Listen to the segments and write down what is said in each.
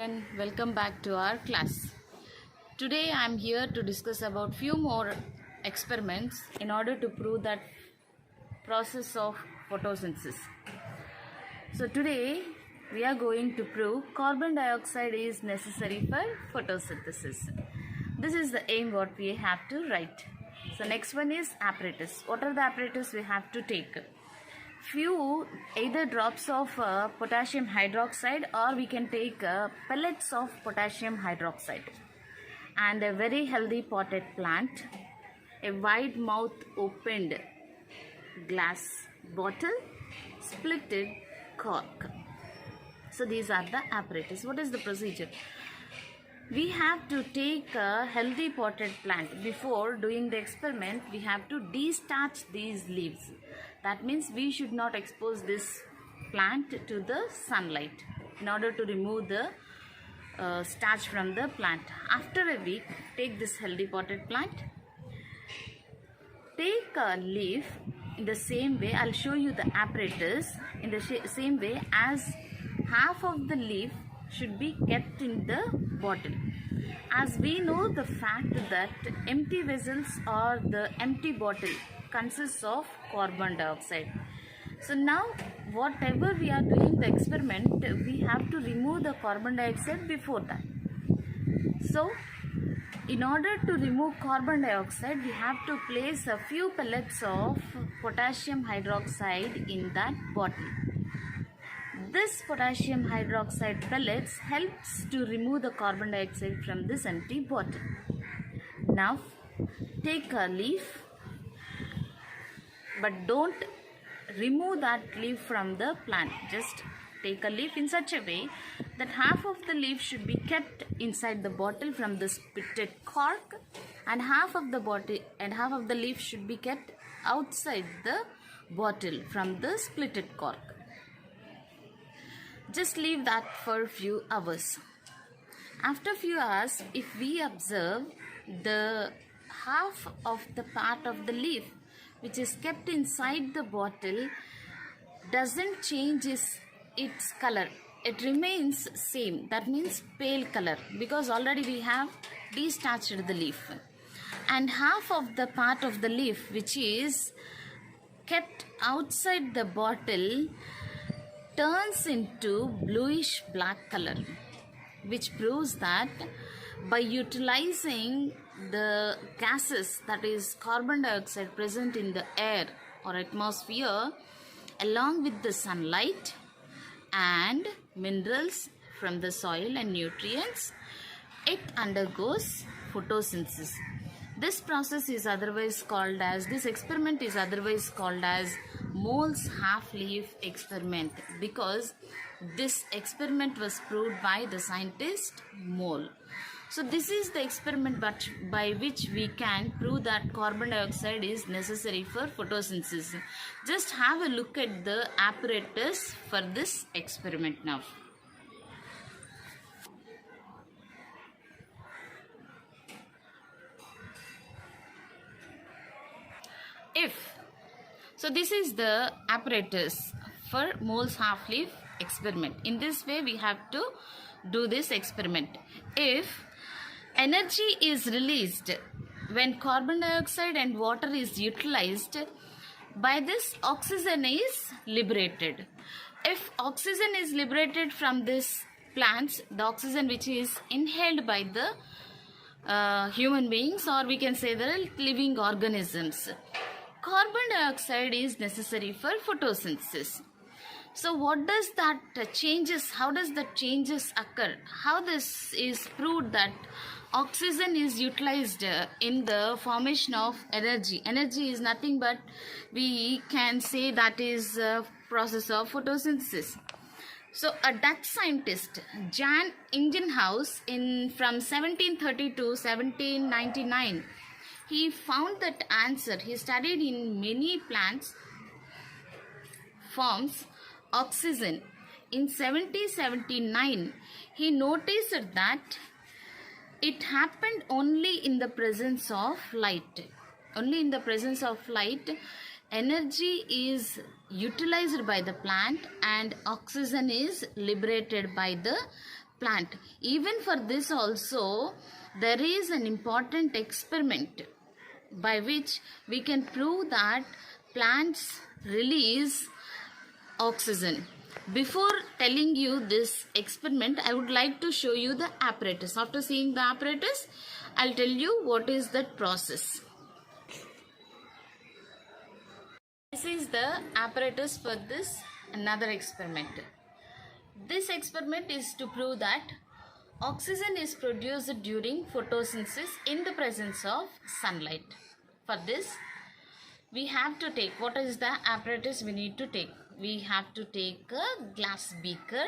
And welcome back to our class. Today I am here to discuss about few more experiments in order to prove that process of photosynthesis. So today we are going to prove carbon dioxide is necessary for photosynthesis. This is the aim what we have to write. So next one is apparatus. What are the apparatus we have to take? Few either drops of potassium hydroxide, or we can take pellets of potassium hydroxide, and a very healthy potted plant, a wide mouth opened glass bottle, splitted cork. So these are the apparatus. What is the procedure? We have to take a healthy potted plant. Before doing the experiment, we have to destarch these leaves. That means we should not expose this plant to the sunlight in order to remove the starch from the plant. After a week, take this healthy potted plant. Take a leaf in the same way. I'll show you the apparatus in the same way, as half of the leaf should be kept in the bottle. As we know the fact that empty vessels or the empty bottle consists of carbon dioxide. So now whatever we are doing the experiment, we have to remove the carbon dioxide before that. So in order to remove carbon dioxide, we have to place a few pellets of potassium hydroxide in that bottle. This potassium hydroxide pellets helps to remove the carbon dioxide from this empty bottle. Now take a leaf, but don't remove that leaf from the plant. Just take a leaf in such a way that half of the leaf should be kept inside the bottle from the splitted cork, and half of the leaf should be kept outside the bottle from the splitted cork. Just leave that for a few hours. After a few hours, if we observe, the half of the part of the leaf which is kept inside the bottle doesn't change its color. It remains same. That means pale color, because already we have destarched the leaf. And half of the part of the leaf which is kept outside the bottle turns into bluish black color, which proves that by utilizing the gases, that is carbon dioxide present in the air or atmosphere, along with the sunlight and minerals from the soil and nutrients, it undergoes photosynthesis. This process is otherwise called as, this experiment is otherwise called as Moll's half-leaf experiment, because this experiment was proved by the scientist Moll. So this is the experiment by which we can prove that carbon dioxide is necessary for photosynthesis. Just have a look at the apparatus for this experiment now. So this is the apparatus for Moll's half-leaf experiment. In this way we have to do this experiment. If energy is released when carbon dioxide and water is utilized, by this oxygen is liberated. If oxygen is liberated from this plants, the oxygen which is inhaled by the human beings, or we can say the living organisms, carbon dioxide is necessary for photosynthesis. So what does that changes? How does the changes occur? How this is proved that oxygen is utilized in the formation of energy? Energy is nothing but, we can say, that is a process of photosynthesis. So a Dutch scientist, Jan Ingenhousz, from 1730 to 1799, he found that answer. He studied in many plants forms oxygen. In 1779, he noticed that it happened only in the presence of light. Only in the presence of light, energy is utilized by the plant and oxygen is liberated by the plant. Even for this also, there is an important experiment by which we can prove that plants release oxygen. Before telling you this experiment, I would like to show you the apparatus. After seeing the apparatus, I'll tell you what is that process. This is the apparatus for this another experiment. This experiment is to prove that oxygen is produced during photosynthesis in the presence of sunlight. For this, we have to take, what is the apparatus we need to take? We have to take a glass beaker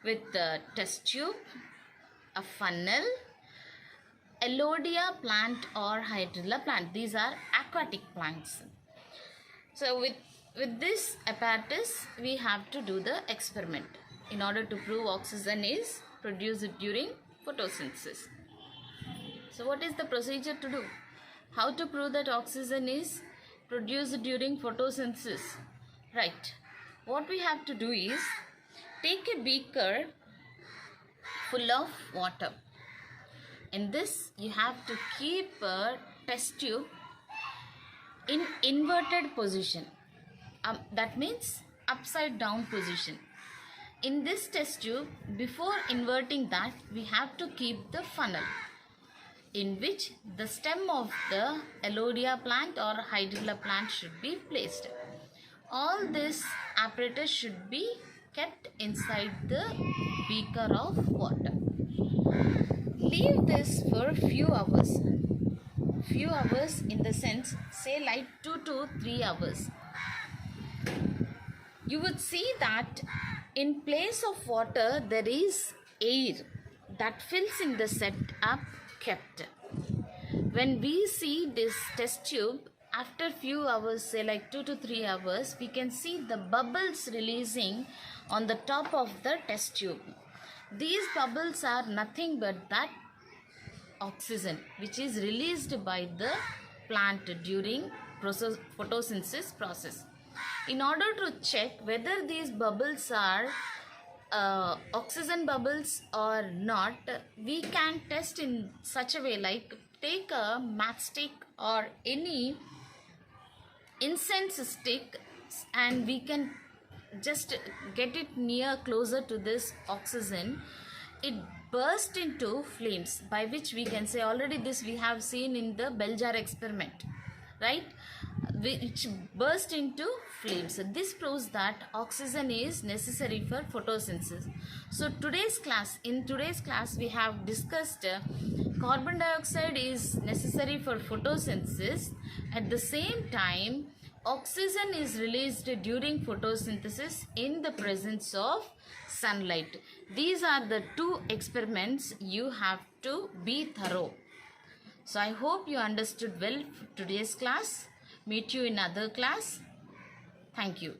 with a test tube, a funnel, Elodea plant or Hydrilla plant. These are aquatic plants. So with this apparatus, we have to do the experiment in order to prove oxygen is produced during photosynthesis. So what is the procedure to do? How to prove that oxygen is produced during photosynthesis? Right. What we have to do is take a beaker full of water. In this, you have to keep a test tube in inverted position. That means upside down position. In this test tube, before inverting that, we have to keep the funnel in which the stem of the Elodea plant or Hydrilla plant should be placed. All this apparatus should be kept inside the beaker of water. Leave this for few hours. Few hours in the sense, say like 2 to 3 hours. You would see that in place of water there is air that fills in the setup kept. When we see this test tube, after few hours, say like 2 to 3 hours, we can see the bubbles releasing on the top of the test tube. These bubbles are nothing but that oxygen which is released by the plant during photosynthesis process. In order to check whether these bubbles are oxygen bubbles or not, we can test in such a way, like take a matchstick or any incense stick and we can just get it near closer to this oxygen. It burst into flames, by which we can say, already this we have seen in the bell jar experiment, right, which burst into flames. So this proves that oxygen is necessary for photosynthesis. So in today's class we have discussed carbon dioxide is necessary for photosynthesis. At the same time, oxygen is released during photosynthesis in the presence of sunlight. These are the two experiments you have to be thorough. So I hope you understood well today's class. Meet you in other class. Thank you.